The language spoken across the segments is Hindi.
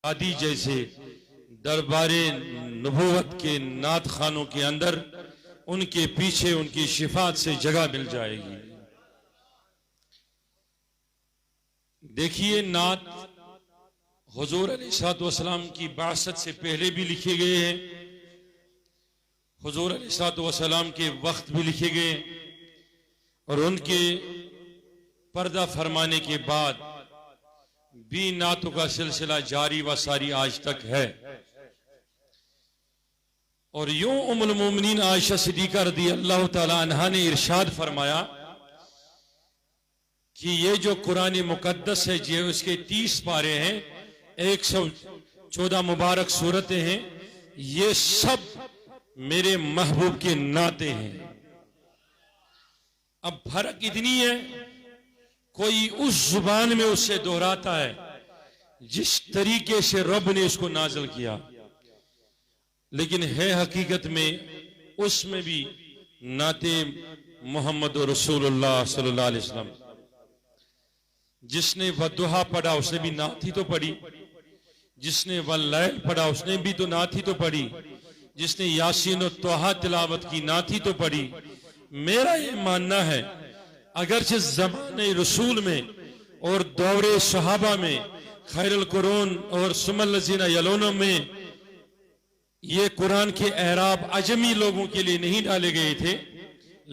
आदि जैसे दरबारे नबूवत के नात खानों के अंदर उनके पीछे उनकी शिफात से जगह मिल जाएगी। देखिए, नात हुजूर अलैहिस्सलाम की बासत से पहले भी लिखे गए हैं, हुजूर अलैहिस्सलाम के वक्त भी लिखे गए, और उनके पर्दा फरमाने के बाद भी नातों का सिलसिला जारी व सारी आज तक है। और यूं उम्मुल मोमिनीन आयशा सिद्दीका रज़ियल्लाहु ताला अन्हा ने इरशाद फरमाया कि ये जो कुरान मुकद्दस है, जो इसके 30 पारे हैं, 114 मुबारक सूरतें हैं, ये सब मेरे महबूब के नाते हैं। अब फर्क इतनी है, कोई उस जुबान में उससे दोहराता है जिस तरीके से रब ने इसको नाज़िल किया, लेकिन है हकीकत में उसमें भी नाते मोहम्मद रसूलुल्लाह सल्लल्लाहु अलैहि वसल्लम। जिसने वद्दुहा पढ़ा उसने भी नात ही तो पढ़ी, जिसने वल्लैल पढ़ा उसने भी तो नात ही तो पढ़ी, जिसने यासीन और तोहा तिलावत की नात ही तो पढ़ी। मेरा ये मानना है, अगरचे ज़माने रसूल में और दौरे सहाबा में खैरुल कुरून और सुमल लज़ीना यलूनहुम में ये कुरान के एराब अजमी लोगों के लिए नहीं डाले गए थे,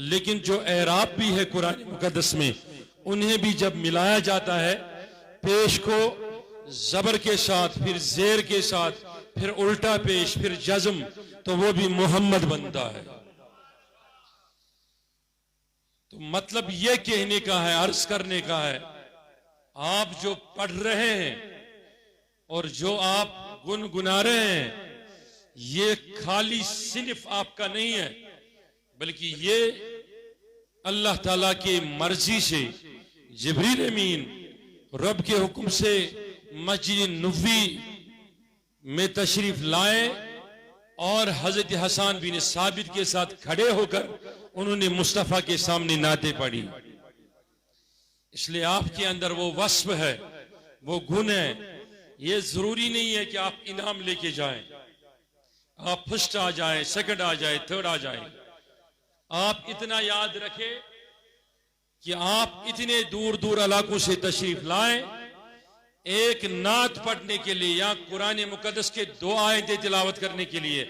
लेकिन जो एराब भी है कुरान मुकद्दस में, उन्हें भी जब मिलाया जाता है, पेश को जबर के साथ, फिर जेर के साथ, फिर उल्टा पेश, फिर जज्म, तो वो भी मोहम्मद बनता है। तो मतलब ये कहने का है, अर्ज करने का है, आप जो पढ़ रहे हैं और जो आप गुनगुना रहे हैं, ये खाली सिर्फ आपका नहीं है, बल्कि ये अल्लाह ताला के मर्जी से जिब्रील अमीन रब के हुक्म से मस्जिद नबवी में तशरीफ लाए और हजरत हसन बिन साबित के साथ खड़े होकर उन्होंने मुस्तफा के सामने नाते पढ़ी। इसलिए आपके अंदर वो वस्फ है, वो गुण है। ये जरूरी नहीं है कि आप इनाम लेके जाएं, आप फर्स्ट आ जाएं, सेकंड आ जाए, थर्ड आ जाएं। आप इतना याद रखें कि आप इतने दूर दूर इलाकों से तशरीफ लाएं एक नात पढ़ने के लिए या कुरान मुकद्दस के 2 आयतें तिलावत करने के लिए,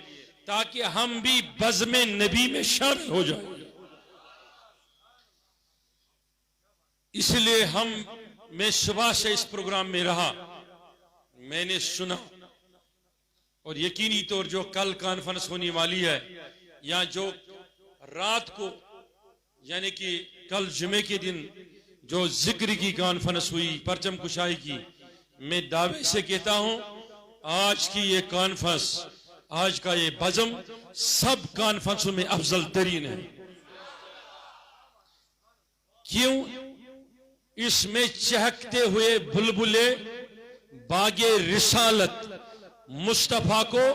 ताकि हम भी बज़्म नबी में शामिल हो जाएं। इसलिए मैं सुबह से इस प्रोग्राम में रहा, मैंने सुना, और यकीनी तौर जो कल कॉन्फ्रेंस होने वाली है या जो रात को यानी कि कल जुमे के दिन जो जिक्र की कॉन्फ्रेंस हुई, परचम कुशाई की, मैं दावे से कहता हूं आज की ये कॉन्फ्रेंस, आज का ये बज़म सब कॉन्फ्रेंसों में अफजल तरीन है। क्यों? इसमें चहकते हुए बुलबुले बागे रिसालत मुस्तफा को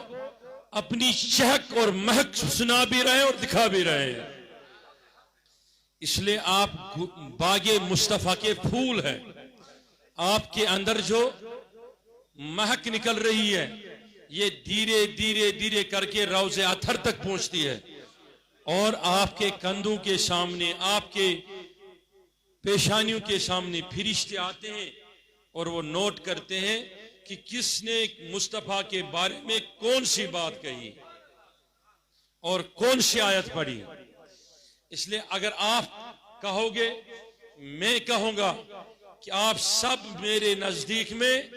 अपनी चहक और महक सुना भी रहे और दिखा भी रहे हैं। इसलिए आप बागे मुस्तफा के फूल हैं, आपके अंदर जो महक निकल रही है, ये धीरे धीरे धीरे करके रौज़े अथर तक पहुंचती है, और आपके कंधों के सामने, आपके पेशानियों के सामने फरिश्ते आते हैं और वो नोट करते हैं कि किसने मुस्तफा के बारे में कौन सी बात कही और कौन सी आयत पढ़ी। इसलिए अगर आप कहोगे, मैं कहूंगा कि आप सब मेरे नजदीक में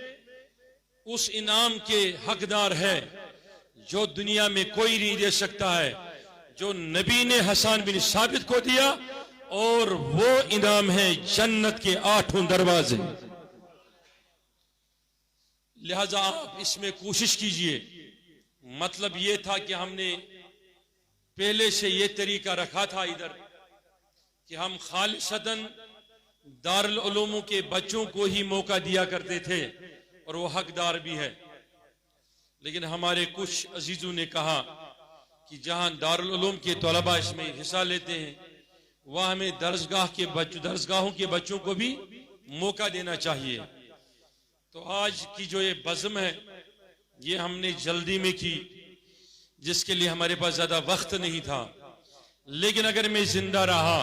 उस इनाम के हकदार है जो दुनिया में कोई नहीं दे सकता है, जो नबी ने हसन बिन साबित को दिया, और वो इनाम है जन्नत के 8 दरवाजे। लिहाजा आप इसमें कोशिश कीजिए। मतलब ये था कि हमने पहले से ये तरीका रखा था इधर कि हम खालिसतन दारुल उलूम के बच्चों को ही मौका दिया करते थे, और वो हकदार भी है। लेकिन हमारे कुछ अजीजों ने कहा कि जहां दारुल उलूम के तलबा इसमें हिस्सा लेते हैं, वह हमें दरसगाहों के बच्चों को भी मौका देना चाहिए। तो आज की जो ये बज़्म है, ये हमने जल्दी में की, जिसके लिए हमारे पास ज्यादा वक्त नहीं था। लेकिन अगर मैं जिंदा रहा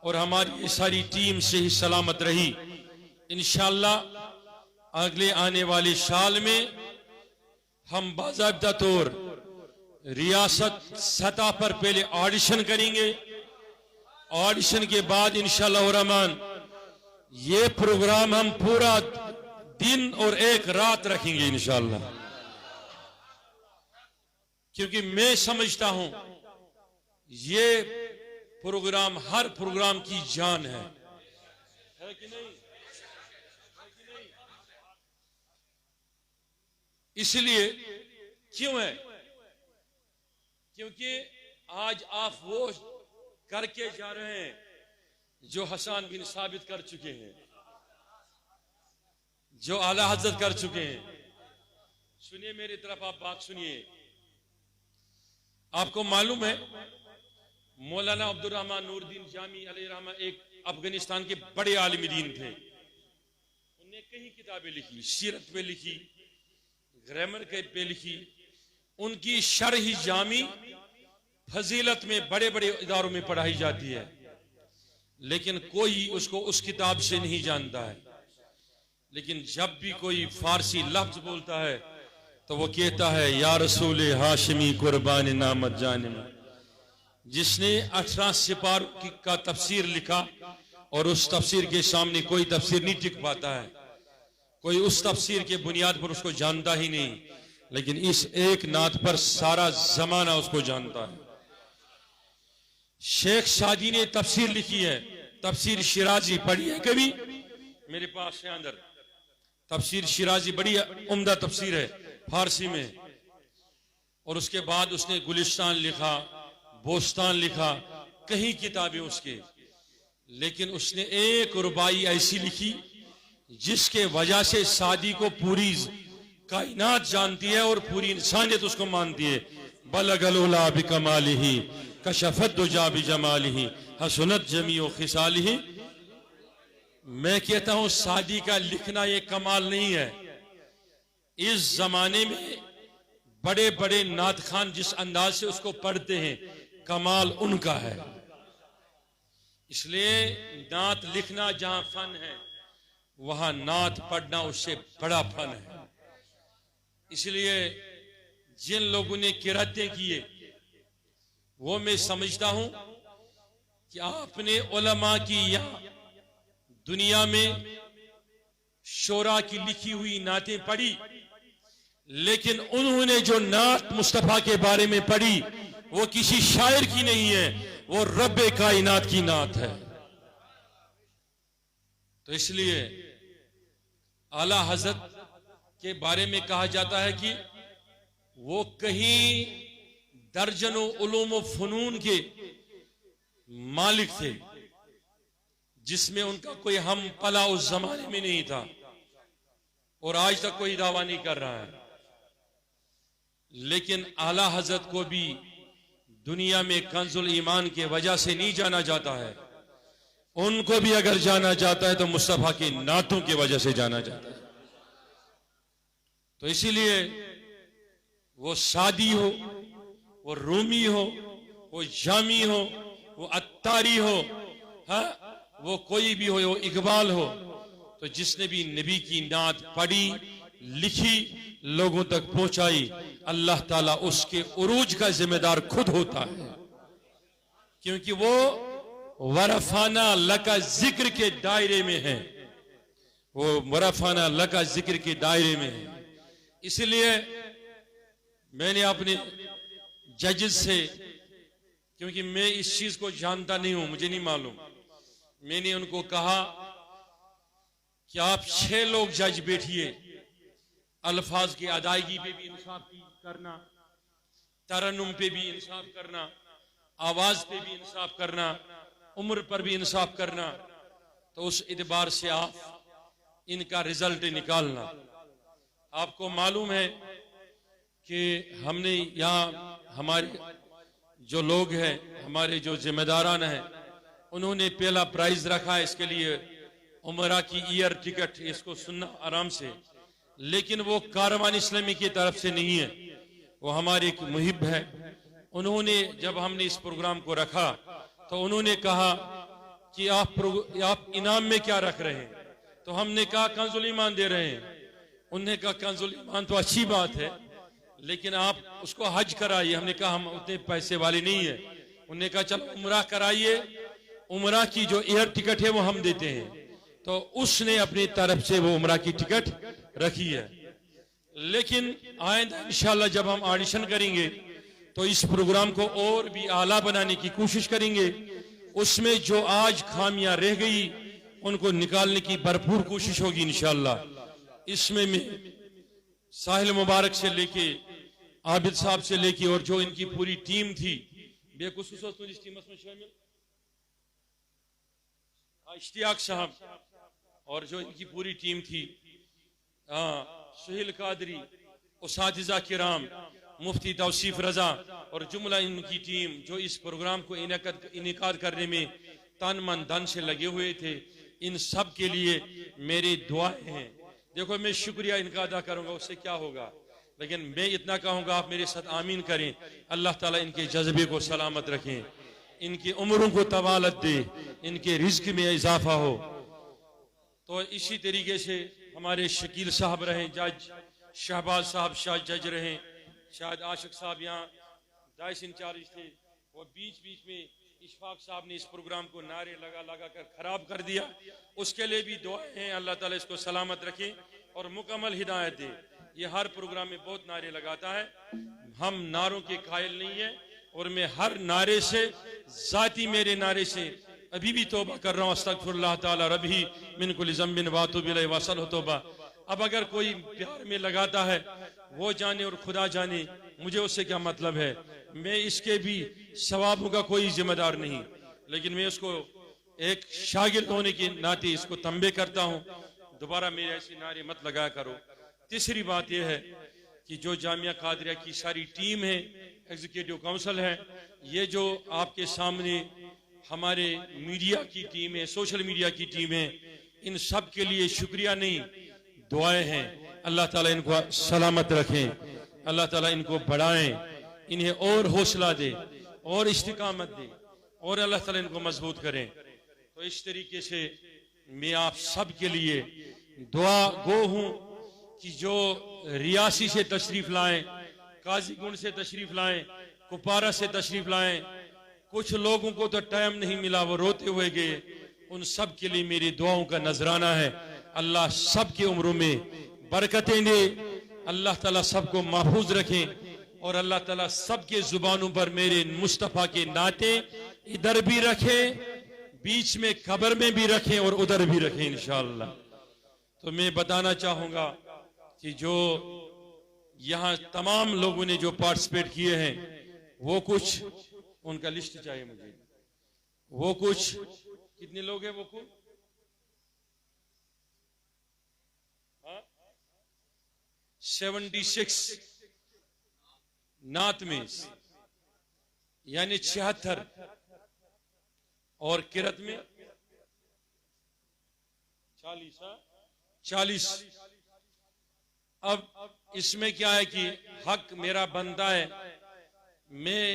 और हमारी ये सारी टीम सही सलामत रही, इंशाअल्लाह अगले आने वाले साल में हम बाज़ाब्ता तौर रियासत सतह पर पहले ऑडिशन करेंगे। ऑडिशन के बाद इंशाअल्लाह रहमान ये प्रोग्राम हम पूरा दिन और एक रात रखेंगे इंशाअल्लाह, क्योंकि मैं समझता हूं ये प्रोग्राम हर प्रोग्राम की जान है कि नहीं? इसलिए क्यों है? क्योंकि आज आप वो करके जा रहे हैं जो हसन बिन साबित कर चुके हैं, जो आला हजरत कर चुके हैं। सुनिए मेरी तरफ, आप बात सुनिए। आपको मालूम है मौलाना अब्दुल रहमान नूरुद्दीन जामी अलैहिर्रहमा एक अफगानिस्तान के बड़े आलिम दीन थे। उन्होंने कई किताबें लिखी, सीरत पे लिखी, ग्रामर पे लिखी। उनकी शरह जामी फजीलत में बड़े बड़े इदारों में पढ़ाई जाती है, लेकिन कोई उसको उस किताब से नहीं जानता है। लेकिन जब भी कोई फारसी लफ्ज बोलता है तो वो कहता है या रसूल हाशिमी कुर्बान नामत जाने में। जिसने 18 सिपारों का तफसीर लिखा और उस तफसीर के सामने कोई तफसीर नहीं टिक पाता है, कोई उस तफसीर के बुनियाद पर उसको जानता ही नहीं, लेकिन इस एक नात पर सारा जमाना उसको जानता है। शेख सादी ने तफसीर लिखी है, तफसीर शिराजी पढ़ी है कभी? मेरे पास है अंदर तफसीर शिराजी, बड़ी उम्दा तफसीर है फारसी में। और उसके बाद उसने गुलिस्तान लिखा, बोस्तान लिखा, कई किताबें उसके। लेकिन उसने एक रुबाई ऐसी लिखी जिसके वजह से सादी को पूरी कायनात जानती है और पूरी इंसानियत उसको मानती है। बलगलुला बिकमालिही कशफत दुजा बिजमालिही हसनत जमीओ खिसालिही। मैं कहता हूं सादी का लिखना ये कमाल नहीं है। इस जमाने में बड़े बड़े नात खान जिस अंदाज से उसको पढ़ते हैं, कमाल उनका है। इसलिए नात लिखना जहां फन है, वहां नात पढ़ना उससे बड़ा फन है। इसलिए जिन लोगों ने किरातें किए, वो मैं समझता हूं कि आपने उलमा की या दुनिया में शोरा की लिखी हुई नातें पढ़ी, लेकिन उन्होंने जो नात मुस्तफा के बारे में पढ़ी वो किसी शायर की नहीं है, वो रब्बे कायनात की नात है। तो इसलिए आला हजरत के बारे में कहा जाता है कि वो कहीं दर्जनों उलूम व फनून के मालिक थे, जिसमें उनका कोई हम पला उस जमाने में नहीं था और आज तक कोई दावा नहीं कर रहा है। लेकिन आला हजरत को भी दुनिया में कंजुल ईमान के वजह से नहीं जाना जाता है, उनको भी अगर जाना जाता है तो मुस्तफा की नातों की वजह से जाना जाता है। तो इसीलिए वो सादी हो, वो रूमी हो, वो जामी हो, वो अत्तारी हो, हाँ, वो कोई भी हो, वो इकबाल हो, तो जिसने भी नबी की नात पढ़ी, लिखी, लोगों तक पहुंचाई, अल्लाह ताला उसके उरूज का जिम्मेदार खुद होता है, क्योंकि वो वरफाना लका जिक्र के दायरे में है। वो वरफाना लका जिक्र के दायरे में है। इसलिए मैंने अपने जजेस से, क्योंकि मैं इस चीज को जानता नहीं हूं, मुझे नहीं मालूम, मैंने उनको कहा कि आप 6 लोग जज बैठिए, अल्फाज की अदायगी पे भी इंसाफ करना, तरन्नुम पे भी इंसाफ करना, आवाज पे भी इंसाफ करना, उम्र पर भी इंसाफ करना। तो उस एतबार से आप इनका रिजल्ट निकालना। आपको मालूम है कि हमने यहाँ हमारे जो लोग हैं, हमारे जो जिम्मेदारान हैं, उन्होंने पहला प्राइज रखा है। इसके लिए उमरा की ईयर टिकट, इसको सुनना आराम से। लेकिन वो कारवान इस्लामी की तरफ से नहीं है, वो हमारे एक मुहिब है। उन्होंने जब हमने इस प्रोग्राम को रखा तो उन्होंने कहा कि आप इनाम में क्या रख रहे हैं? तो हमने कहा कंजुल ईमान दे रहे हैं। उन्होंने कहा कंजुल ईमान तो अच्छी बात है, लेकिन आप उसको हज कराइए। हमने कहा हम उतने पैसे वाले नहीं है। उन्होंने कहा चलो उम्रा कराइए, उम्रा की जो एयर टिकट है वो हम देते हैं। तो उसने अपनी तरफ से वो उम्रा की टिकट रखी है। लेकिन आइंदा इंशाल्लाह जब हम ऑडिशन करेंगे तो इस प्रोग्राम को और भी आला बनाने की कोशिश करेंगे। उसमें जो आज खामियां रह गई उनको निकालने की भरपूर कोशिश होगी इंशाल्लाह। इसमें मैं साहिल मुबारक से लेके आबिद साहब से लेके और जो इनकी पूरी टीम थी, बेखुसूस इस टीम में शामिल इश्तियाक साहब और जो इनकी पूरी टीम थी, सुहेल कादरी, उसातिज़ा किराम, मुफ्ती तौसीफ रजा और जुमला इनकी टीम जो इस प्रोग्राम को इनेकाद करने में तन मन धन से लगे हुए थे, इन सब के लिए मेरी दुआएं हैं। देखो मैं शुक्रिया इनका अदा करूंगा, उससे क्या होगा, लेकिन मैं इतना कहूंगा आप मेरे साथ आमीन करें। अल्लाह ताला इनके जज्बे को सलामत रखें, इनकी उम्रों को तवालत दे, इनके रिज्क में इजाफा हो। तो इसी तरीके से हमारे शकील साहब रहे जज, शहबाज साहब शाह जज रहे, शायद आशिक साहब यहाँ दाइस इंचार्ज थे, वो बीच बीच में इशफाक साहब ने इस प्रोग्राम को नारे लगा लगा कर खराब कर दिया। उसके लिए भी दुआएं हैं, अल्लाह ताला इसको सलामत रखे और मुकम्मल हिदायत दे। ये हर प्रोग्राम में बहुत नारे लगाता है, हम नारों के कायल नहीं है और मैं हर नारे से, जाती मेरे नारे से अभी भी तौबा कर रहा हूँ, अस्तगफिरुल्लाह ताला रब्बी मिन कुल्लि ज़ंबिन व अतूबु इलैहि वसल तौबा। अब अगर कोई प्यार में लगाता है वो जाने और खुदा जाने, मुझे उससे क्या मतलब है, मैं इसके भी सवाबों का कोई जिम्मेदार नहीं, लेकिन मैं उसको एक शागिर्द होने के नाते इसको तंबे करता हूँ, दोबारा मेरे ऐसे नारे मत लगाया करो। तीसरी बात यह है कि जो जामिया कादरिया की सारी टीम है, एग्जीक्यूटिव काउंसिल है, ये जो आपके सामने हमारे मीडिया की टीम है, सोशल मीडिया की टीम है, इन सब के लिए शुक्रिया नहीं दुआएं हैं। अल्लाह ताला इनको सलामत रखें, अल्लाह ताला इनको बढ़ाएं, इन्हें और हौसला दे और इस्तिकामत दे और अल्लाह ताला इनको मजबूत करें। तो इस तरीके से मैं आप सब के लिए दुआ गो हूं कि जो रियासी से तशरीफ लाएं, काजीगुंड से तशरीफ लाएं, कुपारा से तशरीफ लाएं, कुछ लोगों को तो टाइम नहीं मिला, वो रोते हुए गए, उन सब के लिए मेरी दुआओं का नजराना है। अल्लाह सब की उम्रों में बरकतें दे, अल्लाह ताला सबको महफूज रखें और अल्लाह ताला सबके जुबानों पर मेरे मुस्तफा के नाते इधर भी रखे, बीच में कब्र में भी रखें और उधर भी रखें इंशाअल्लाह। तो मैं बताना चाहूंगा कि जो यहाँ तमाम लोगों ने जो पार्टिसिपेट किए हैं, वो कुछ उनका लिस्ट चाहिए मुझे, वो कुछ कितने लोग हैं, वो कुछ 76 नात में, यानी 76 और किरत में 40। अब इसमें क्या है कि हक मेरा बनता है, मैं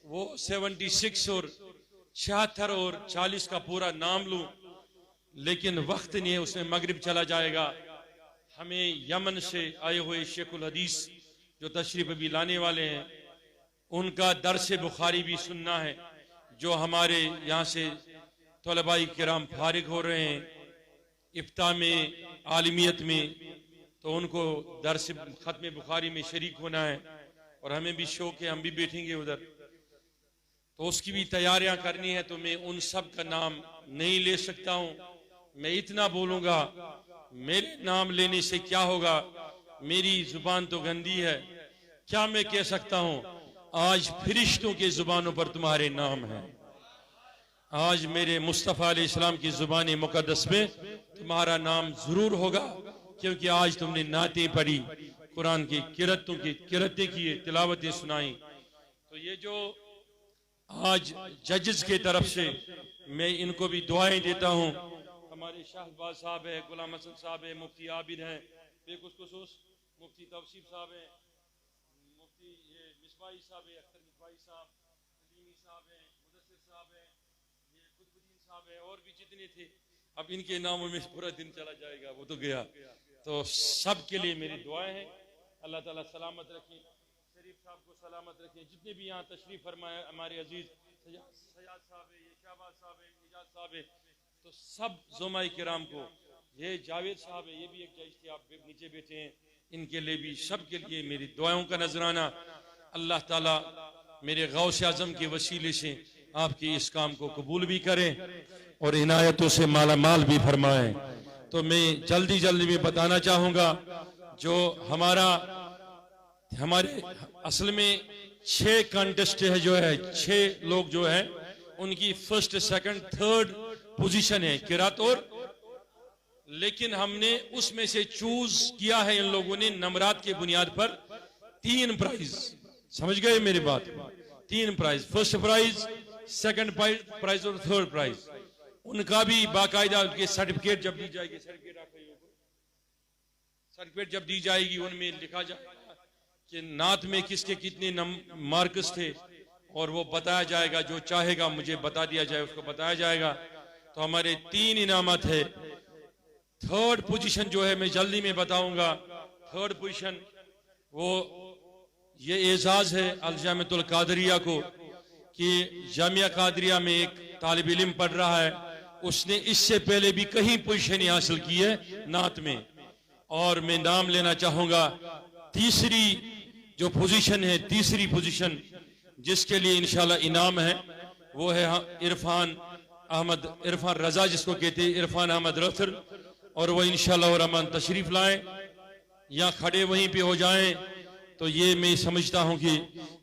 वो 76 और 76 और 40 का पूरा नाम लूं, लेकिन वक्त नहीं है, उसमें मगरिब चला जाएगा। हमें यमन से आए हुए शेखुल हदीस जो तशरीफ अभी लाने वाले हैं, उनका दर्स बुखारी भी सुनना है। जो हमारे यहाँ से तलबाई किराम फारिग हो रहे हैं इफ्ता में, आलिमियत में, तो उनको दर्स खत्म बुखारी में शरीक होना है और हमें भी शौक है, हम भी बैठेंगे उधर, तो उसकी भी तैयारियां करनी है। तो मैं उन सब का नाम नहीं ले सकता हूं, मैं इतना बोलूंगा, मेरे नाम लेने से क्या होगा, मेरी जुबान तो गंदी है, क्या मैं कह सकता हूं, आज फरिश्तों के जुबानों पर तुम्हारे नाम है, आज मेरे मुस्तफा अलैहिस्सलाम की जुबान मुकद्दस में तुम्हारा नाम जरूर होगा, क्योंकि आज तुमने नातें पढ़ी, कुरान की किरतें किए, तिलावतें सुनाई। तो ये जो आज जजेस के तरफ से मैं इनको भी दुआएं देता हूं, हमारे शाहबाज साहब है, गुलाम हसन साहब है, मुफ्ती आबिद हैं, बेखुसूस मुफ्ती तौसीफ साहब हैं, मुफ्ती ये मिसबाही साहब है, अख्तर मिसबाही साहब, सलीमी साहब हैं, मुदस्सिर साहब हैं, ये कुतुबुद्दीन साहब हैं, और भी जितने थे, अब इनके नामों में पूरा दिन चला जाएगा, वो तो गया। तो सब के लिए मेरी दुआएं हैं, अल्लाह ताला सलामत रखें, शरीफ साहब को सलामत रखें, जितने भी यहाँ तशरीफ फरमाए हमारे अजीज सयाद साहब है, ये शाहबाज साहब है, इजाज साहब है, तो सब ज़ुमाए किराम को, ये जावेद साहब है, ये भी एक जज थे, आप नीचे बैठे हैं, इनके लिए भी, सब के लिए मेरी दुआओं का नजराना। अल्लाह ताला मेरे गौस आजम के वसीले से आपके इस काम को कबूल भी करें और इनायतों से माला माल भी फरमाए। तो मैं जल्दी जल्दी में बताना चाहूंगा, जो हमारे असल में 6 कंटेस्ट है, जो है 6 लोग जो है उनकी फर्स्ट सेकंड थर्ड पोजीशन है किरात, और लेकिन हमने उसमें से चूज किया है इन लोगों ने नंबरात के बुनियाद पर 3 प्राइज, समझ गए मेरी बात, 3 prize, first prize, second prize और थर्ड प्राइज, उनका भी बाकायदा उनके सर्टिफिकेट जब दी जाएगी, सर्टिफिकेट जब दी जाएगी उनमें लिखा जाएगा कि नात में किसके कितने मार्क्स थे, और वो बताया जाएगा, जो चाहेगा मुझे बता दिया जाए उसको बताया जाएगा। तो हमारे 3 इनामत है। थर्ड पोजीशन जो है मैं जल्दी में बताऊंगा, थर्ड पोजीशन वो ये एजाज है अल जामियातुल कादरिया को कि जामिया कादरिया में एक तालिब इल्म पढ़ रहा है, उसने इससे पहले भी कहीं पोजीशन हासिल की है नात में, और मैं नाम लेना चाहूंगा, तीसरी जो पोजीशन है, तीसरी पोजीशन जिसके लिए इंशाल्लाह इनाम है, वो है इरफान रजा, जिसको कहते हैं इरफान अहमद रथर, और वो इंशाल्लाह रहमान तशरीफ लाए या खड़े वहीं पे हो जाएं। तो ये मैं समझता हूं कि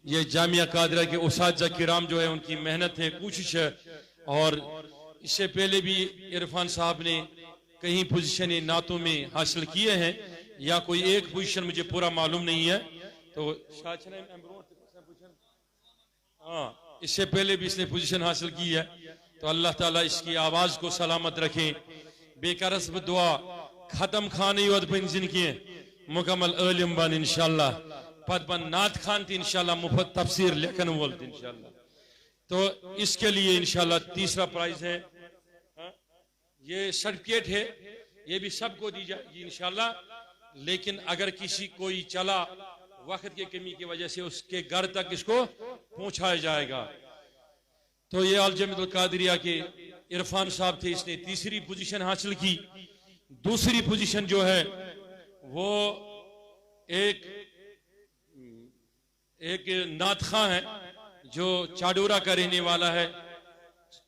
ये जामिया कादरा के उसातिज़ा किराम जो है उनकी मेहनत है, कोशिश है, और इससे पहले भी इरफान साहब ने कहीं पोजीशन नातों में हासिल किए हैं, या कोई एक पोजीशन मुझे पूरा मालूम नहीं है। तो हाँ, इससे पहले भी इसने पोजीशन हासिल की है। तो अल्लाह ताला इसकी आवाज को सलामत रखें। बेकारस दुआ खत्म खाने जिनकी मुकम्मल इल्म बन इंशाल्लाह पद बन नात खान थी इंशाल्लाह मुफ्त तफसीर लेखन बोलते इंशाल्लाह। तो इसके लिए इंशाल्लाह तीसरा प्राइज है, ये सर्टिफिकेट है, ये भी सबको दी जाएगी इंशाल्लाह। लेकिन अगर किसी कोई चला वक्त की कमी की वजह से उसके घर तक इसको पहुंचाया जाएगा। तो ये अल जामियातुल कादरिया के इरफान साहब थे, इसने तीसरी पोजीशन हासिल की। दूसरी पोजीशन जो है वो एक नात खां है जो चाडोरा का रहने वाला है,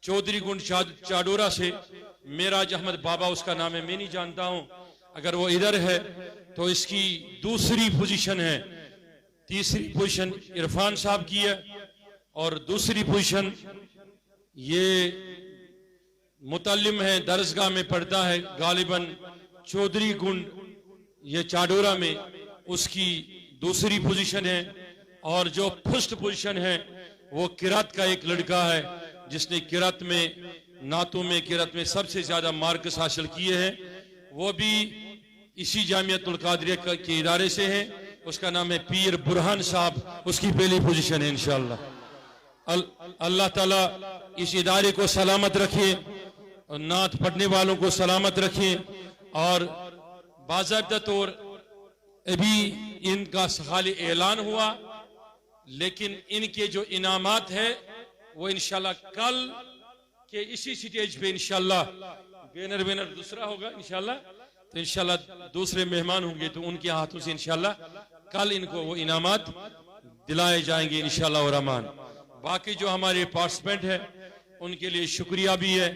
चौधरी गुंड चाडोरा से, मेराज अहमद बाबा उसका नाम है, मैं नहीं जानता हूं, अगर वो इधर है तो इसकी दूसरी पोजीशन है। तीसरी पोजीशन इरफान साहब की है और दूसरी पोजीशन ये मुतल्लिम है, दरसगाह में पढ़ता है गालिबन चौधरी गुंड ये चाडोरा में, उसकी दूसरी पोजीशन है। और जो फर्स्ट पोजीशन है वो किरात का एक लड़का है जिसने किरात में नातों में किरात में सबसे ज्यादा मार्क्स हासिल किए हैं, वो भी इसी जामियातुल कादरिया के इदारे से है, उसका नाम है पीर बुरहान साहब, उसकी पहली पोजीशन है इंशाअल्लाह। अल्लाह ताला इस इदारे को सलामत रखे, नात पढ़ने वालों को सलामत रखे, और बाज़ाब्ता तौर अभी इनका खाली ऐलान हुआ, लेकिन इनके जो इनामात है वो इंशाल्लाह कल के इसी स्टेज पे इंशाल्लाह बैनर दूसरा होगा इंशाल्लाह। तो इंशाल्लाह दूसरे मेहमान होंगे तो उनके हाथों से इंशाल्लाह कल इनको वो इनामात दिलाए जाएंगे इंशाल्लाह रहमान। बाकी जो हमारे पार्टिसिपेंट है उनके लिए शुक्रिया भी है,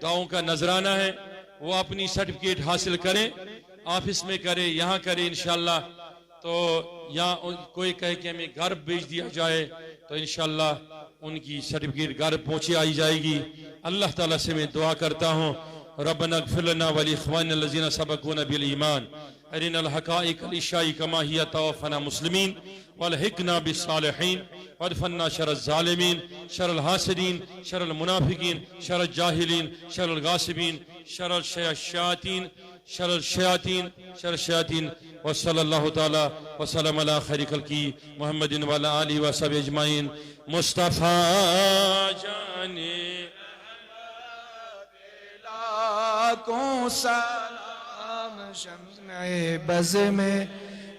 दुआओं का नजराना है, वो अपनी सर्टिफिकेट हासिल करें, ऑफिस में करें, यहाँ करें इंशाल्लाह। तो यहाँ कोई कहे कि हमें घर भेज दिया जाए तो इंशाल्लाह उनकी सर्टिफिकेट घर पहुंचे आई जाएगी। अल्लाह ताला से मैं दुआ करता हूँ, रब्बना इग़फिर लना व लिइख्वानिना अल्लज़ीना सबक़ूना बिल ईमान अरिनल हक़ाइक़ अल इशाई कमा हिया तवफ़ना मुस्लिमीन वल्हिक़ना बिस्सालिहीन वदफ़न्ना शर्रल ज़ालिमीन शर्रल हासिदीन शर्रल मुनाफ़िक़ीन शर्रल जाहिलीन शर्रल गासिबीन शर्रल शयातीन शर शयातीन व सल्लल्लाहु ताला व सल्लम अला खैर खल्की मुहम्मदिन व अला आलिहि व सहबिहि अजमाइन। मुस्तफा जाने लाखों सलाम शम्ए बज़ में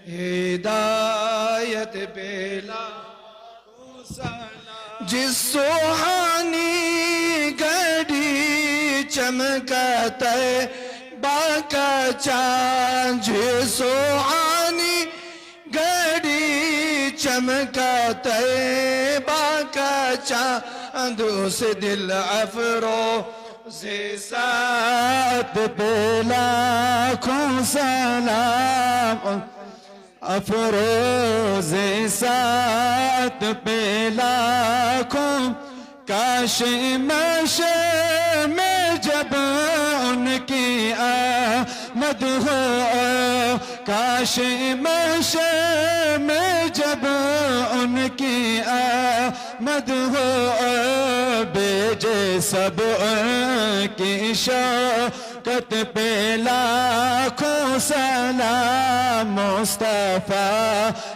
हिदायत पे लाखों सलाम। जिस सुहानी घड़ी चमकता है बाका चांद, जिस सुहानी घड़ी चमकता है बाका चांद, उस दिल अफरो से साथ पे लाखों सलाम। अफरोज़े साथ पे लाखों, काश मशे में जब उनकी आमद हो, काश मशे में जब उनकी आमद हो, बेजे सब की शौकत पे लाखों सलाम। मुस्तफा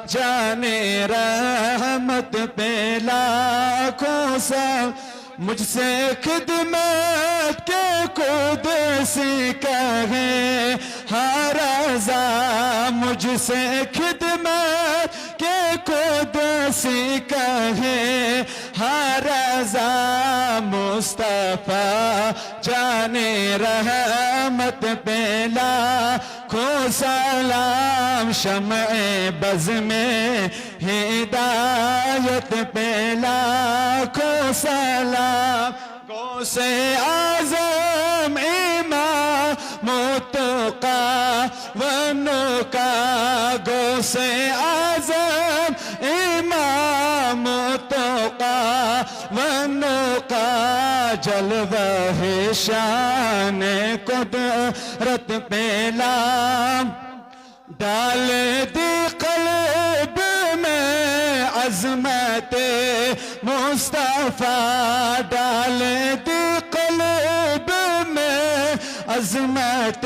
जाने रहमत पे लाखों सलाम। मुझसे खिदमत के खुद से कहे हर रज़ा, मुझसे खिदमत के खुद से कहे हर रज़ा। मुस्तफा जाने रहमत पे लाखों सलाम। शम्ए बज़ में हिदायत पे लाखों सलाम। गौसे आज़म इमाम मुत्तक़ा वनुका, गौसे आज़म इमाम मुत्तक़ा वनुका, जलवा-ए शान कुदरत पे लाम। डाल दी क़ल्ब में अज़मत मुस्तफा, डाल दी क़ल्ब में अज़मत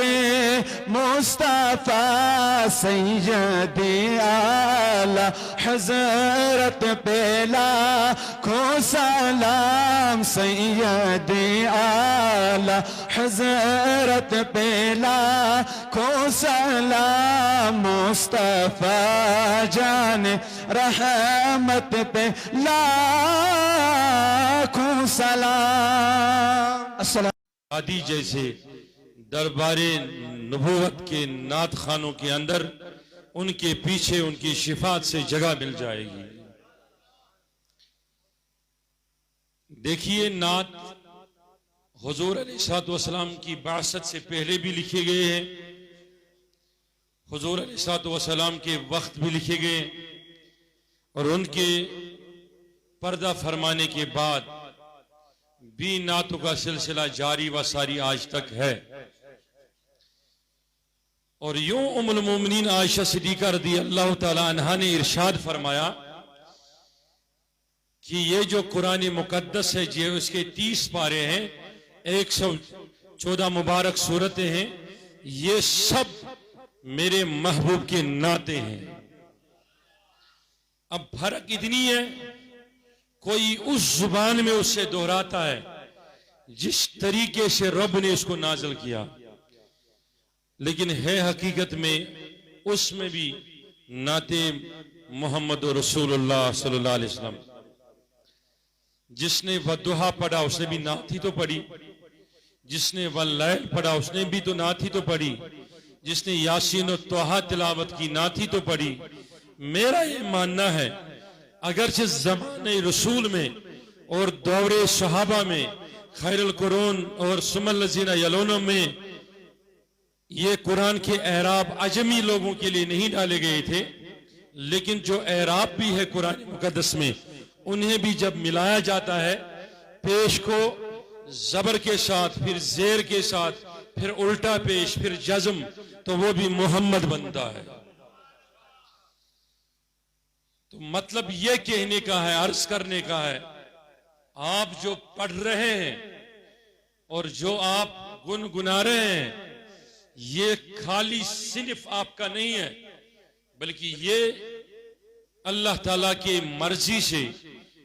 मुस्तफा। सैयदी आला हज़रत पे लाखों सलाम। सैयदी आला हज़रत पे लाखों सलाम। मुस्तफा जाने रहमत पे लाखों सलाम। अस्सलाम। आदि जैसे दरबारे नबूवत के नात खानों के अंदर उनके पीछे उनकी शिफात से जगह मिल जाएगी। देखिए, नात हुजूर अलैहिस्सलाम की बासत से पहले भी लिखे गए हैं, हुजूर अलैहिस्सलाम के वक्त भी लिखे गए, और उनके पर्दा फरमाने के बाद भी नातों का सिलसिला जारी व सारी आज तक है। और यूं उम्मुल मोमिनीन आयशा सिद्दीक़ा रज़ियल्लाहु ताला अन्हा ने इरशाद फरमाया कि ये जो कुरान मुकद्दस है, ये उसके 30 पारे हैं, 114 मुबारक सूरतें हैं, ये सब मेरे महबूब के नाते हैं। अब फर्क इतनी है, कोई उस जुबान में उससे दोहराता है जिस तरीके से रब ने इसको नाज़िल किया, लेकिन है हकीकत में उसमें भी नाते मोहम्मद रसूलुल्लाह सल्लल्लाहु अलैहि वसल्लम। जिसने वद्दुहा पढ़ा उसने भी नात ही तो पढ़ी, जिसने वल्लैल पढ़ा उसने भी तो नात ही तो पढ़ी, जिसने यासीन और तोहा तिलावत की नात ही तो पढ़ी। मेरा ये मानना है, अगरचे ज़माने रसूल में और दौरे सहाबा में, खैरुल कुरून और सुमल लज़ीना यलून में ये कुरान के एराब अजमी लोगों के लिए नहीं डाले गए थे, लेकिन जो एराब भी है कुरान मुकद्दस में, उन्हें भी जब मिलाया जाता है, पेश को जबर के साथ, फिर जेर के साथ, फिर उल्टा पेश, फिर जज्म, तो वो भी मोहम्मद बनता है। तो मतलब ये कहने का है, अर्ज करने का है, आप जो पढ़ रहे हैं और जो आप गुनगुना रहे हैं, ये खाली सिर्फ आपका नहीं है, बल्कि ये अल्लाह ताला के मर्जी से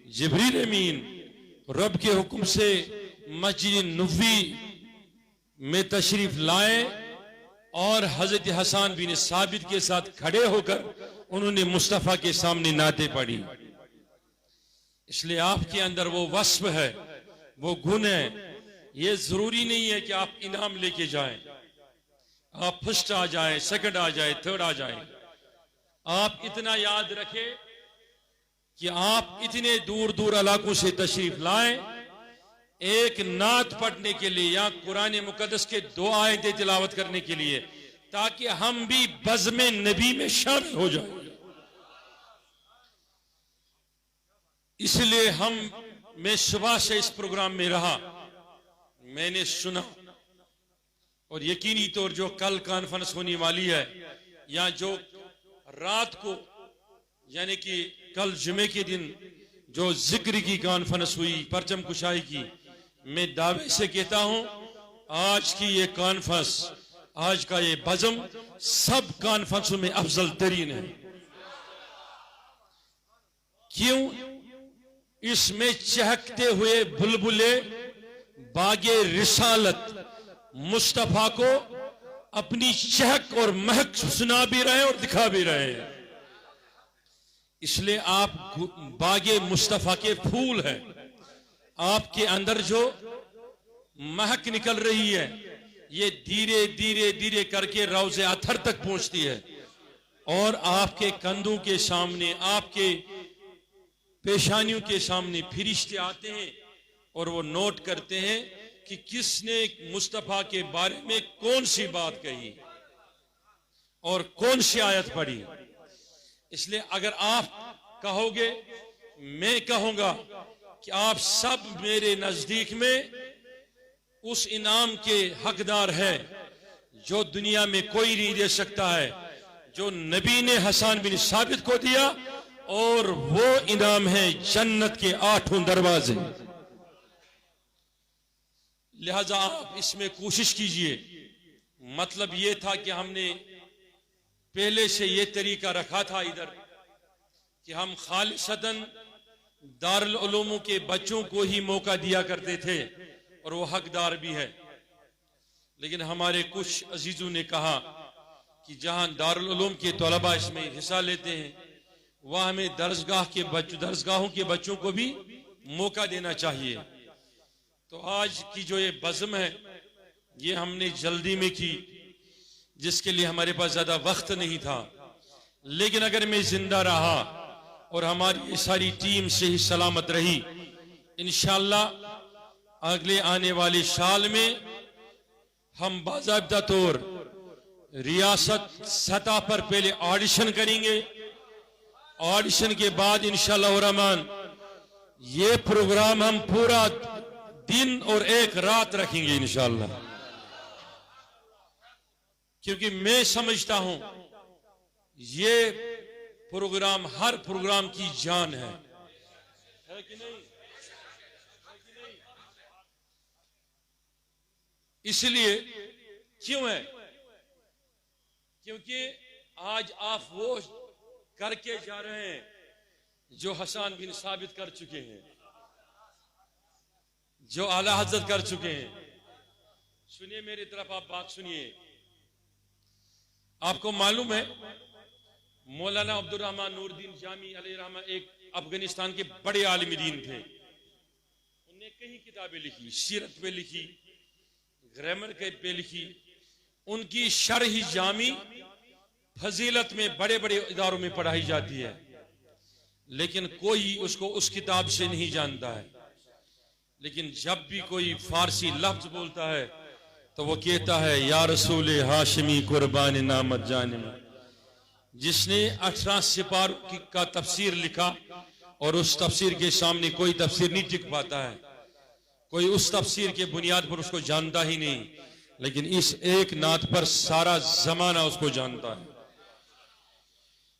जिब्रील अमीन रब के हुक्म से मस्जिद नबवी में तशरीफ लाए और हजरत हसन बिन साबित के साथ खड़े होकर उन्होंने मुस्तफा के सामने नाते पढ़ी। इसलिए आपके अंदर वो वस्फ है, वो गुण है। ये जरूरी नहीं है कि आप इनाम लेके जाएं, आप फर्स्ट आ जाएं, सेकंड आ जाए, थर्ड आ जाएं। आप इतना याद रखें कि आप इतने दूर दूर इलाकों से तशरीफ लाएं एक नात पढ़ने के लिए या कुरान मुकद्दस के 2 आयतें तिलावत करने के लिए, ताकि हम भी बज़्म नबी में शामिल हो जाएं। इसलिए मैं सुबह से इस प्रोग्राम में रहा, मैंने सुना, और यकीनी तौर जो कल कॉन्फ्रेंस होने वाली है या जो रात को यानी कि कल जुमे के दिन जो जिक्र की कॉन्फ्रेंस हुई, परचम कुशाई की, मैं दावे से कहता हूं आज की ये कॉन्फ्रेंस, आज का ये बज़म सब कॉन्फ्रेंसों में अफजल तरीन है। क्यों? इसमें चहकते हुए बुलबुले बागे रिसालत मुस्तफा को अपनी चहक और महक सुना भी रहे और दिखा भी रहे हैं। इसलिए आप बागे मुस्तफा के फूल हैं। आपके अंदर जो महक निकल रही है ये धीरे धीरे धीरे करके रौज़े अथर तक पहुंचती है, और आपके कंधों के सामने, आपके पेशानियों के सामने फरिश्ते आते हैं और वो नोट करते हैं कि किसने मुस्तफा के बारे में कौन सी बात कही और कौन सी आयत पढ़ी। इसलिए अगर आप कहोगे, मैं कहूंगा कि आप सब मेरे नजदीक में उस इनाम के हकदार है जो दुनिया में कोई नहीं दे सकता है, जो नबी ने हसन बिन साबित को दिया, और वो इनाम है जन्नत के 8 दरवाजे। लिहाजा आप इसमें कोशिश कीजिए। मतलब ये था कि हमने पहले से ये तरीका रखा था इधर कि हम खालिसतन दारुल उलूम के बच्चों को ही मौका दिया करते थे, और वो हकदार भी है। लेकिन हमारे कुछ अजीजों ने कहा कि जहां दारुल उलूम के तलबा इसमें हिस्सा लेते हैं, वह हमें दरसगाहों के बच्चों को भी मौका देना चाहिए। तो आज की जो ये बज़म है ये हमने जल्दी में की, जिसके लिए हमारे पास ज्यादा वक्त नहीं था। लेकिन अगर मैं जिंदा रहा और हमारी ये सारी टीम सही सलामत रही, इंशाअल्लाह अगले आने वाले साल में हम बाज़ाब्ता तौर रियासत सतह पर पहले ऑडिशन करेंगे। ऑडिशन के बाद इंशाअल्लाह रहमान ये प्रोग्राम हम पूरा दिन और एक रात रखेंगे इंशाअल्लाह, क्योंकि मैं समझता हूं ये प्रोग्राम हर प्रोग्राम की जान है कि नहीं? इसलिए क्यों है? क्योंकि आज आप वो करके जा रहे हैं जो हसन बिन साबित कर चुके हैं, जो आला हजरत कर चुके हैं। सुनिए मेरी तरफ, आप बात सुनिए। आपको मालूम है मौलाना अब्दुल रहमान नूरुद्दीन जामी अलैहिर्रहमा एक अफगानिस्तान के बड़े आलिम दीन थे। उन्होंने कई किताबें लिखी, सीरत पे लिखी, ग्रामर पे लिखी। उनकी शरह जामी फजीलत में बड़े बड़े इदारों में पढ़ाई जाती है, लेकिन कोई उसको उस किताब से नहीं जानता है। लेकिन जब भी कोई फारसी लफ्ज बोलता है तो वो कहता है या रसूल हाशिमी कुर्बान नामत जाने में। जिसने 18 सिपारों का तफसीर लिखा और उस तफसीर के सामने कोई तफसीर नहीं टिक पाता है, कोई उस तफसीर के बुनियाद पर उसको जानता ही नहीं, लेकिन इस एक नात पर सारा जमाना उसको जानता है।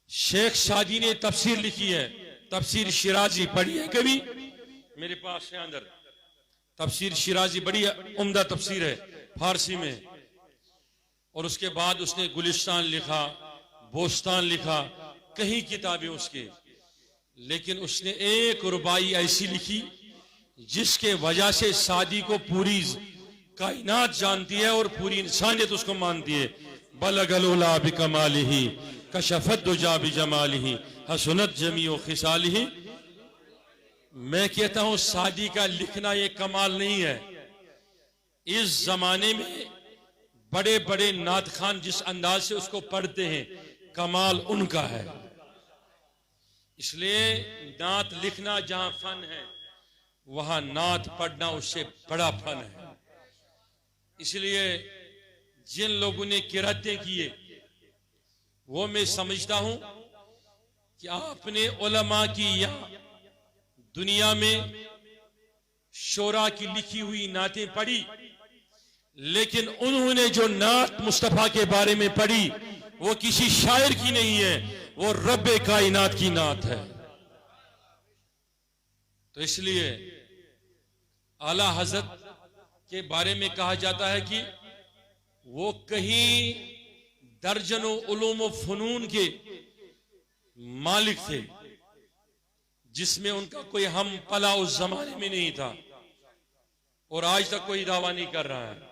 शेख सादी ने तफसीर लिखी है, तफसीर शिराजी पढ़ी है कभी? मेरे पास है अंदर तफसीर शिराजी, बड़ी उम्दा तफसीर है फारसी में। और उसके बाद उसने गुलिस्तान लिखा, बोस्तान लिखा, कहीं किताबें उसके, लेकिन उसने एक रुबाई ऐसी लिखी जिसके वजह से सादी को पूरी कायनात जानती है और पूरी इंसानियत उसको मानती है। बलगलुला बिकमालिही कशफत दुजा बिजमालिही हसनत जमीओ खिसालिही। मैं कहता हूं सादी का लिखना ये कमाल नहीं है। इस जमाने में बड़े बड़े नात खान जिस अंदाज से उसको पढ़ते हैं, कमाल उनका है। इसलिए नात लिखना जहां फन है, वहां नात पढ़ना उससे बड़ा फन है। इसलिए जिन लोगों ने किरातें किए, वो मैं समझता हूं कि आपने उलमा की या दुनिया में शोरा की लिखी हुई नातें पढ़ी, लेकिन उन्होंने जो नात मुस्तफा के बारे में पढ़ी वो किसी शायर की नहीं है, वो रब्बे कायनात की नात है। तो इसलिए आला हजरत के बारे में कहा जाता है कि वो कहीं दर्जनों उलूम व फनून के मालिक थे, जिसमें उनका कोई हम पला उस जमाने में नहीं था और आज तक कोई दावा नहीं कर रहा है।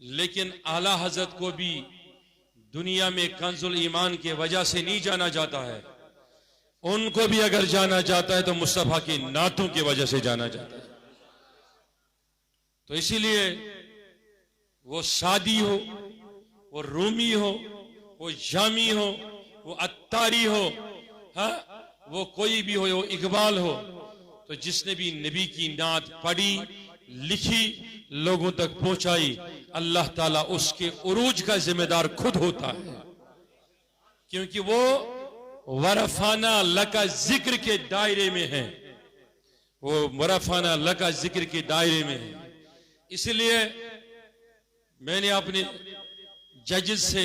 लेकिन आला हजरत को भी दुनिया में कंजुल ईमान के वजह से नहीं जाना जाता है, उनको भी अगर जाना जाता है तो मुस्तफा की नातों की वजह से जाना जाता है। तो इसीलिए वो सादी हो, वो रूमी हो, वो जामी हो, वो अत्तारी हो, हाँ, वो कोई भी हो, वो इकबाल हो, तो जिसने भी नबी की नात पढ़ी, लिखी, लोगों तक पहुंचाई, अल्लाह ताला उसके उरूज का जिम्मेदार खुद होता है, क्योंकि वो वरफाना लका जिक्र के दायरे में है, वो वरफाना लका जिक्र के दायरे में है। इसलिए मैंने अपने जजेस से,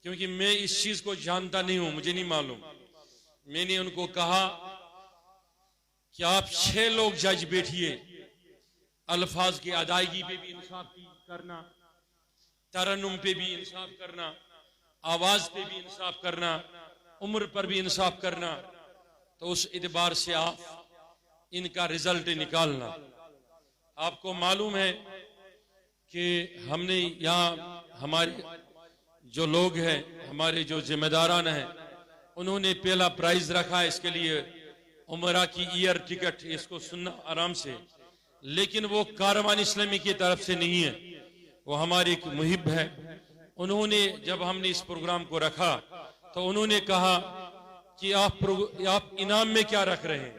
क्योंकि मैं इस चीज को जानता नहीं हूं, मुझे नहीं मालूम, मैंने उनको कहा कि आप 6 लोग जज बैठिए, अल्फाज की अदायगी पे भी इंसाफ करना, तरन्नुम पे भी इंसाफ करना, आवाज पे भी इंसाफ करना, उम्र पर भी इंसाफ करना, तो उस एतबार से आप इनका रिजल्ट निकालना। आपको मालूम है कि हमने यहाँ हमारे जो लोग हैं, हमारे जो जिम्मेदारान हैं, उन्होंने पहला प्राइज रखा है इसके लिए उमरा की ईयर टिकट, इसको सुनना आराम से, लेकिन वो कारवान इस्लामी की तरफ से नहीं है, वो हमारे एक मुहिब है। उन्होंने जब हमने इस प्रोग्राम को रखा तो उन्होंने कहा कि आप इनाम में क्या रख रहे हैं,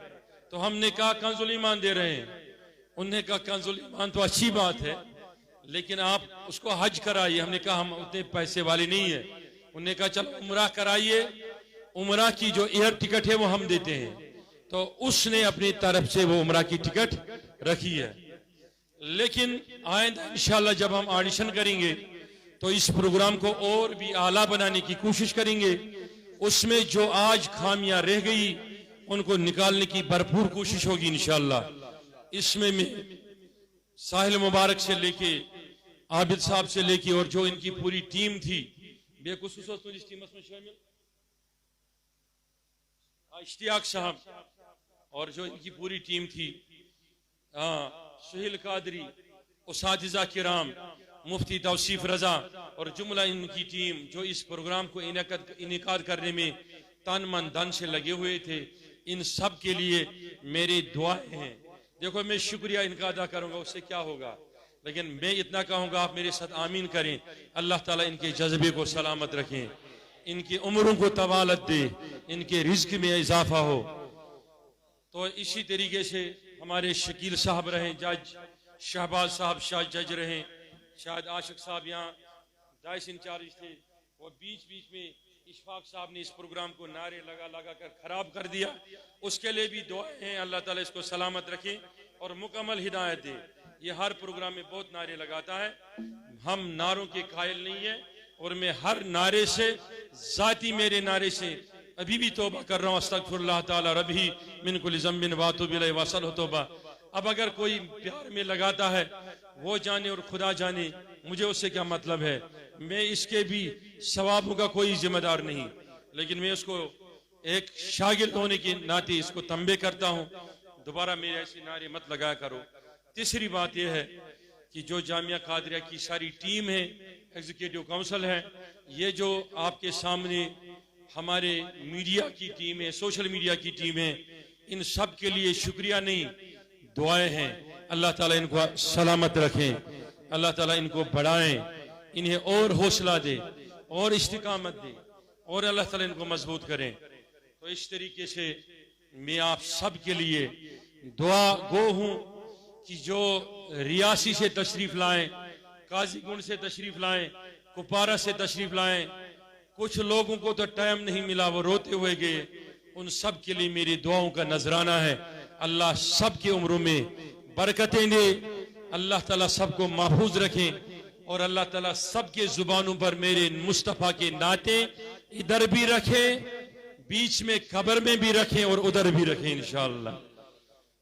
तो हमने कहा कंजुल ईमान दे रहे हैं। उन्होंने कहा कंजुल ईमान तो अच्छी बात है, लेकिन आप उसको हज कराइए। हमने कहा हम उतने पैसे वाले नहीं है। उन्होंने कहा चलो उमरा कराइए, उमरा की जो एयर टिकट है वो हम देते हैं। तो उसने अपनी तरफ से वो उमरा की टिकट रखी है। लेकिन आइंदा इंशाल्लाह जब हम ऑडिशन करेंगे तो इस प्रोग्राम को और भी आला बनाने की कोशिश करेंगे। उसमें जो आज खामियां रह गई उनको निकालने की भरपूर कोशिश होगी इंशाल्लाह। इसमें मैं साहिल मुबारक से लेके आबिद साहब से लेके और जो इनकी पूरी टीम थी, बेखुसूस इस टीम में शामिल इश्तियाक साहब और जो इनकी पूरी टीम थी, सुहेल कादरी, उसातिज़ा किराम, मुफ्ती तौसीफ रजा और जुमला इनकी टीम जो इस प्रोग्राम को इनेकाद करने में तन मन धन से लगे हुए थे, इन सब के लिए मेरी दुआएं हैं। देखो मैं शुक्रिया इनका अदा करूंगा, उससे क्या होगा, लेकिन मैं इतना कहूंगा आप मेरे साथ आमीन करें। अल्लाह ताला इनके जज्बे को सलामत रखें, इनकी उम्रों को तवालत दे, इनके रिज्क में इजाफा हो। तो इसी तरीके से हमारे शकील साहब रहे जज, शहबाज साहब शाह जज रहे, शायद आशिक साहब यहाँ डाइस इंचार्ज थे, वो बीच बीच में इशफाक साहब ने इस प्रोग्राम को नारे लगा लगा कर खराब कर दिया, उसके लिए भी दुआएं हैं। अल्लाह ताला इसको सलामत रखे और मुकम्मल हिदायत दे। ये हर प्रोग्राम में बहुत नारे लगाता है, हम नारों के कायल नहीं है, और मैं हर नारे से, जाती मेरे नारे से अभी भी तौबा कर रहा हूँ, अस्तगफिरुल्लाह ताला रब्बी मिन कुल्लि ज़ंबिन व अतूबु इलैहि वसल तौबा। अब अगर कोई प्यार में लगाता है वो जाने और खुदा जाने, मुझे उससे क्या मतलब है, मैं इसके भी सवाबों का कोई जिम्मेदार नहीं, लेकिन मैं उसको एक शागिर्द होने के नाते इसको तंबे करता हूं, दोबारा मेरे ऐसे नारे मत लगाया करो। तीसरी बात यह है कि जो जामिया कादरिया की सारी टीम है, एग्जीक्यूटिव काउंसिल है, ये जो आपके सामने हमारे मीडिया की टीम है, सोशल मीडिया की टीम है, इन सब के लिए शुक्रिया नहीं, दुआएं हैं। अल्लाह ताला इनको सलामत रखें, अल्लाह ताला इनको बढ़ाएं, इन्हें और हौसला दे और इस्तिकामत दे और अल्लाह ताला इनको मजबूत करें। तो इस तरीके से मैं आप सब के लिए दुआ गो हूं कि जो रियासी से तशरीफ लाएं, काजीगुंड से तशरीफ लाएं, कुपारा से तशरीफ लाएं, कुछ लोगों को तो टाइम नहीं मिला, वो रोते हुए गए, उन सब के लिए मेरी दुआओं का नजराना है। अल्लाह सब की उम्रों में बरकतें दे, अल्लाह ताला सबको महफूज रखें और अल्लाह ताला सबके जुबानों पर मेरे मुस्तफा के नाते इधर भी रखे, बीच में कब्र में भी रखें और उधर भी रखें इंशाअल्लाह।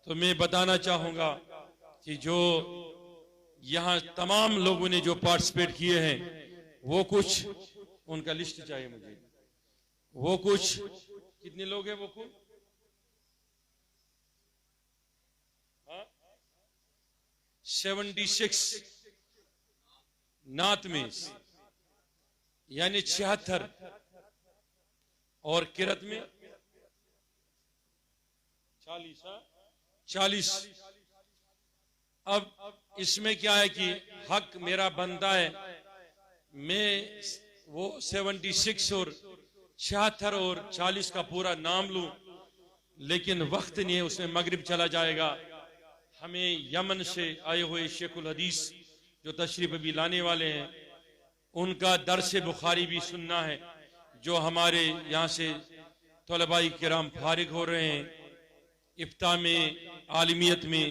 तो मैं बताना चाहूंगा कि जो यहाँ तमाम लोगों ने जो पार्टिसिपेट किए हैं, वो कुछ उनका लिस्ट चाहिए मुझे, वो कुछ कितने लोग हैं, वो कुछ 76 नात में, यानी 76, और किरत में 40। अब इसमें क्या है कि हक मेरा बनता है, मैं वो 76 और 76 और 40 का पूरा नाम लूं, लेकिन वक्त नहीं है, उसमें मगरिब चला जाएगा। हमें यमन से आए हुए शेखुल हदीस जो तशरीफ अभी लाने वाले हैं, उनका दर्स बुखारी भी सुनना है। जो हमारे यहाँ से तलबाई किराम फारिग हो रहे हैं इफ्ता में, आलिमियत में,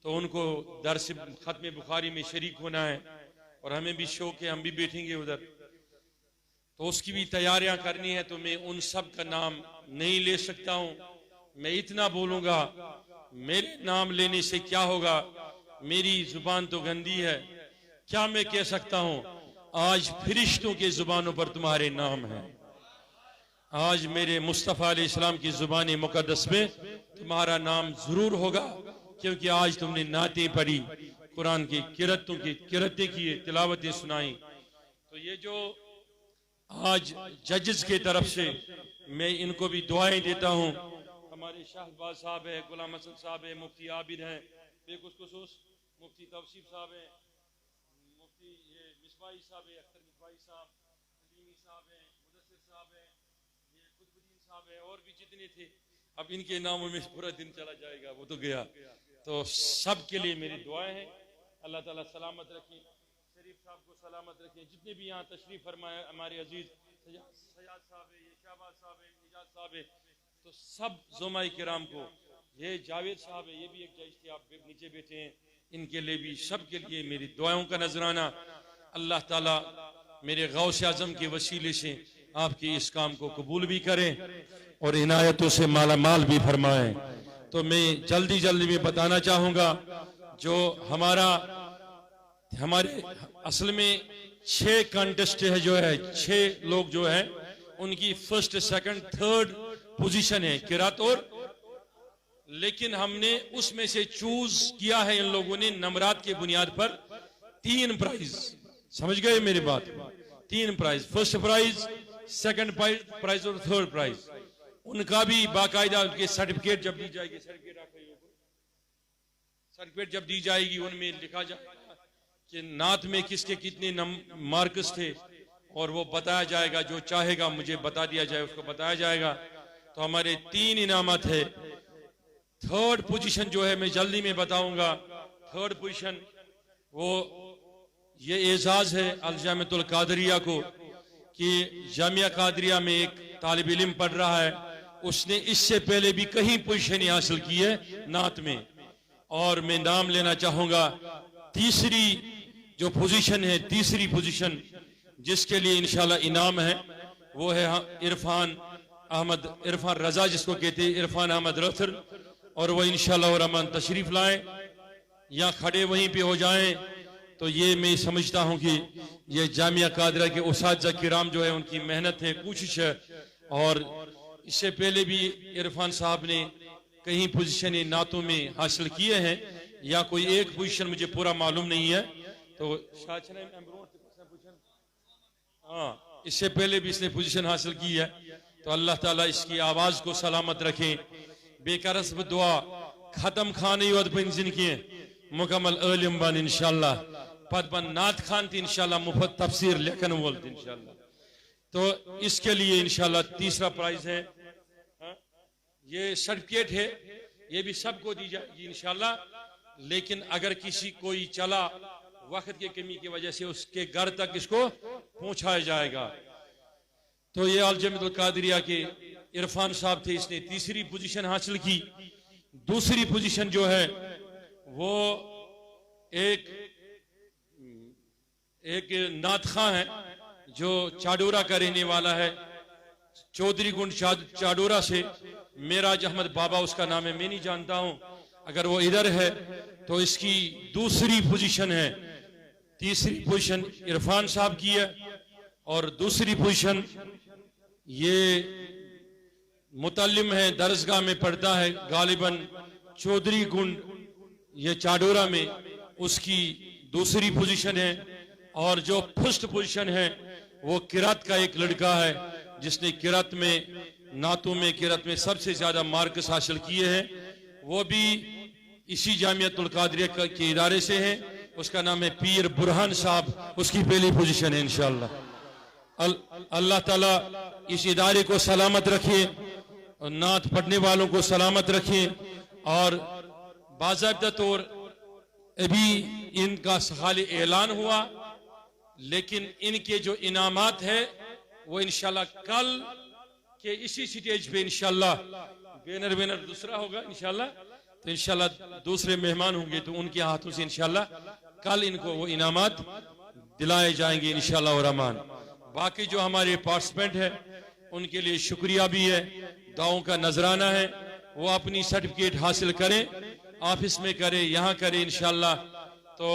तो उनको दर्स खत्म बुखारी में शरीक होना है और हमें भी शौक है, हम भी बैठेंगे उधर, तो उसकी भी तैयारियां करनी है। तो मैं उन सब का नाम नहीं ले सकता हूं, मैं इतना बोलूंगा, मेरे नाम लेने से क्या होगा, मेरी जुबान तो गंदी है, क्या मैं कह सकता हूं, आज फरिश्तों के जुबानों पर तुम्हारे नाम है, आज मेरे मुस्तफा अलैहिस्सलाम की जुबान मुकद्दस में तुम्हारा नाम जरूर होगा, क्योंकि आज तुमने नातें पढ़ी, कुरान की किरतें किए, तिलावतें सुनाई। तो ये जो आज जजेस के तरफ से मैं इनको भी दुआएं देता हूं, हमारे शाहबाज साहब है, गुलाम हसन साहब है, मुफ्ती आबिद हैं, बेखुसूस मुफ्ती तौसीफ साहब हैं, मुफ्ती मिसबाही साहब है, अख्तर मिसबाही साहब, हलीमी साहब हैं, मुदस्सिर साहब हैं, ये कुतुबुद्दीन साहब है, और भी जितने थे, अब इनके नामों में पूरा दिन चला जाएगा, वो तो गया। तो सब के लिए मेरी दुआएं हैं, अल्लाह ताला सलामत रखें, शरीफ साहब को सलामत रखें, जितने भी यहाँ तशरीफ फरमाए हमारे अजीज सयाद साहब है, ये शहबाज साहब है, एजाज साहब है, तो सब ज़ुमाई किराम को, ये जावेद साहब है, ये भी एक जज थे, आप नीचे बैठे हैं, इनके लिए भी, सब के लिए मेरी दुआओं का नजराना। अल्लाह ताला मेरे गौस आजम के वसीले से आपके इस काम को कबूल भी करें और इनायतों से माला माल भी फरमाए। तो मैं जल्दी जल्दी में बताना चाहूंगा, जो हमारे असल में 6 कंटेस्ट है, जो है 6 लोग जो है, उनकी फर्स्ट, सेकंड, थर्ड पोजीशन है किरात और, लेकिन हमने उसमें से चूज किया है, इन लोगों ने नंबरात के बुनियाद पर 3 प्राइज, समझ गए मेरी बात, 3 prize, first prize, second prize और थर्ड प्राइज, उनका भी बाकायदा उनके सर्टिफिकेट जब दी जाएगी, सर्टिफिकेट जब दी जाएगी, उनमें लिखा जाएगा कि नात में किसके कितने मार्क्स थे, और वो बताया जाएगा, जो चाहेगा मुझे बता दिया जाए, उसको बताया जाएगा। तो हमारे 3 इनामत है। थर्ड पोजीशन जो है मैं जल्दी में बताऊंगा, थर्ड पोजीशन वो ये एजाज है अल-जामिअतुल कादरिया को, कि जामिया कादरिया में एक तालिब इल्म पढ़ रहा है, उसने इससे पहले भी कहीं पोजीशन हासिल की है नात में, और मैं नाम लेना चाहूंगा, तीसरी जो पोजीशन है, तीसरी पोजीशन जिसके लिए इंशाल्लाह इनाम है, वो है इरफान रजा, जिसको कहते हैं इरफान अहमद रथर, और वह इंशाल्लाह रहमान तशरीफ लाए, या खड़े वहीं पे हो जाएं, तो ये मैं समझता हूँ कि ये जामिया कादरा के उसातिज़ा किराम जो है उनकी मेहनत है, कोशिश है। और इससे पहले भी इरफान साहब ने कहीं पोजीशन नातों में हासिल किए हैं, या कोई एक पोजीशन मुझे पूरा मालूम नहीं है। तो हाँ, इससे पहले भी इसने पोजीशन हासिल की है। तो अल्लाह ताला इसकी आवाज को सलामत रखे। बेकारस दुआ खत्म खाने जिनकी मुकम्मल इल्म बन इंशाल्लाह पद बन नात खान थी इंशाल्लाह मुफ्त तफसीर लेखन बोलते इंशाल्लाह। तो इसके लिए इंशाल्लाह तीसरा प्राइज है, ये सर्टिफिकेट है, ये भी सबको दी जाएगी इंशाल्लाह। लेकिन अगर किसी कोई चला वक्त की कमी की वजह से उसके घर तक इसको पहुंचाया जाएगा। तो ये अल जमीयतुल कादरिया के इरफान साहब थे, इसने तीसरी पोजीशन हासिल की। दूसरी पोजीशन जो है वो एक नात खां है जो चाडोरा का रहने वाला है, चौधरी गुंड चाडोरा से। मेराज अहमद बाबा उसका नाम है, मैं नहीं जानता हूं, अगर वो इधर है तो इसकी दूसरी पोजीशन है। तीसरी पोजीशन इरफान साहब की है और दूसरी पोजीशन ये मुतल्लिम है, दरसगाह में पढ़ता है, गालिबन चौधरी गुंड ये चाडोरा में, उसकी दूसरी पोजीशन है। और जो फर्स्ट पोजीशन है वो किरात का एक लड़का है जिसने किरात में, नातों में, किरात में सबसे ज्यादा मार्क्स हासिल किए हैं। वो भी इसी जामियतुल कादरिया के इदारे से है, उसका नाम है पीर बुरहान साहब, उसकी पहली पोजीशन है इंशाअल्लाह। अल्लाह ताला इस इदारे को सलामत रखे, नात पढ़ने वालों को सलामत रखे। और बाज़ाब्ता तौर अभी इनका खाली ऐलान हुआ, लेकिन इनके जो इनामात है वो इंशाल्लाह कल के इसी स्टेज पे इंशाल्लाह बैनर दूसरा होगा इंशाल्लाह। तो इंशाल्लाह दूसरे मेहमान होंगे तो उनके हाथों से इंशाल्लाह कल इनको वो इनामात दिलाए जाएंगे इंशाल्लाह रहमान। बाकी जो हमारे पार्टिसिपेंट है उनके लिए शुक्रिया भी है, दावों का नजराना है, वो अपनी सर्टिफिकेट हासिल करें, ऑफिस में करें, यहाँ करें इंशाल्लाह। तो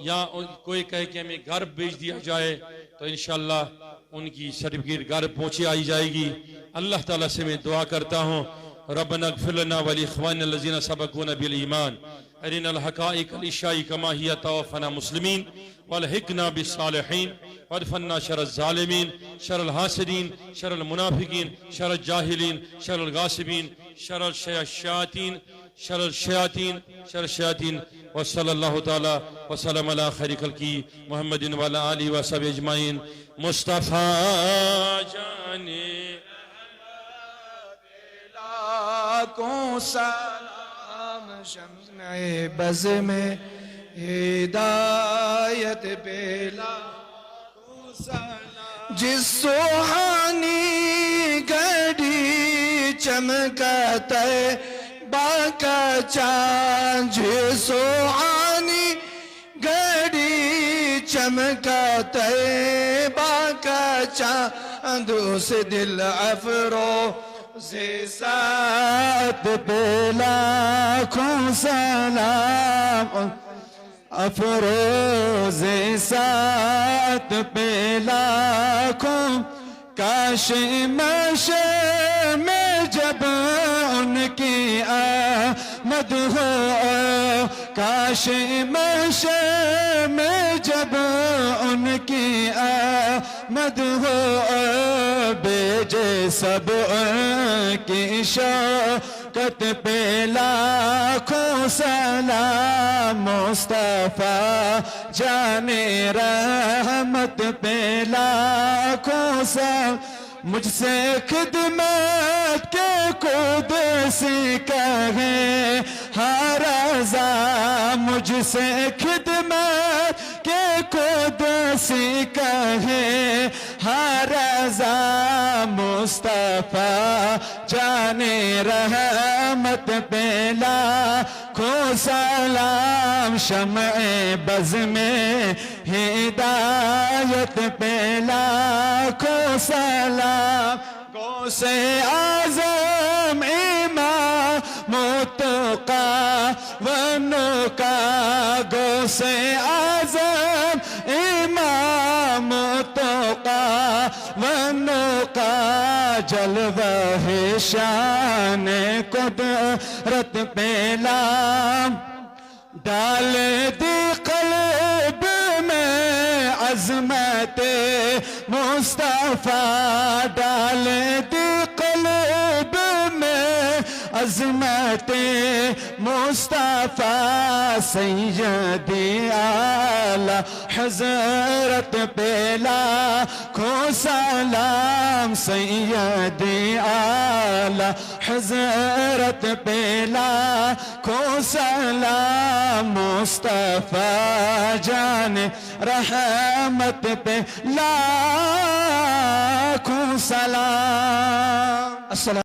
यहाँ कोई कहे कि हमें घर भेज दिया जाए तो इंशाल्लाह उनकी सर्टिफिकेट घर पहुंचे आई जाएगी। अल्लाह ताला से मैं दुआ करता हूँ, रब्बना इग़फिर लना व लिइख़वानिना अल्लज़ीना सबक़ूना बिल ईमान अरिनल हक़ाइक़ अल इशाई कमा हिया तवफ़ना मुस्लिमीन वल्हिक़ना बिस्सालिहीन वदफ़न्ना शर्रल ज़ालिमीन शर्रल हासिदीन शर्रल मुनाफ़िक़ीन शर्रल जाहिलीन शर्रल गासिबीन शर्रल शयातीन व सल्लल्लाहु तआला व सल्लम अला खैरि खल्क़ी मुहम्मदिन व अला आलिहि व सहबिहि अजमाइन। मुस्तफ़ा जाने को सलाम शम्ए बज़ में हिदायत बेला को सलाम, जिस सुहानी घड़ी चमकता बाका चांद, जिस सुहानी घड़ी चमकता बाका चांद, उस दिल अफरो से साथ पे लाखों सलाम, अफरोज़े साथ पे लाखों, काश मशे में जब उनकी आमद हो, काश मशे में जब उनकी आमद हो, बेजे सब की शौकत पे लाखों सलाम, मुस्तफ़ा जाने रहमत पे लाखों सलाम, मुझसे खिदमत के कुदसी कहे हर रज़ा, मुझसे खिदमत के कुदसी कहे हर रज़ा, मुस्तफ़ा जाने रहमत पे लाखों सलाम, शम्ए बज़ में हिदायत पे लाखों सलाम, गौसे आज़म इमाम मुत्तक़ा वनुका, गौसे आज़म का जलवा है शान कुदरत पे लाम डाल दी क़ल्ब में अज़मत मुस्तफ़ा डाल दी क़ल्ब में अज़मत मुस्तफ़ा सैयदी आला हज़रत पे लाखों सलाम सैयदी आला हज़रत पे लाखों सलाम मुस्तफ़ा जान रहमत पे लाखों सलाम। अस्सलाम।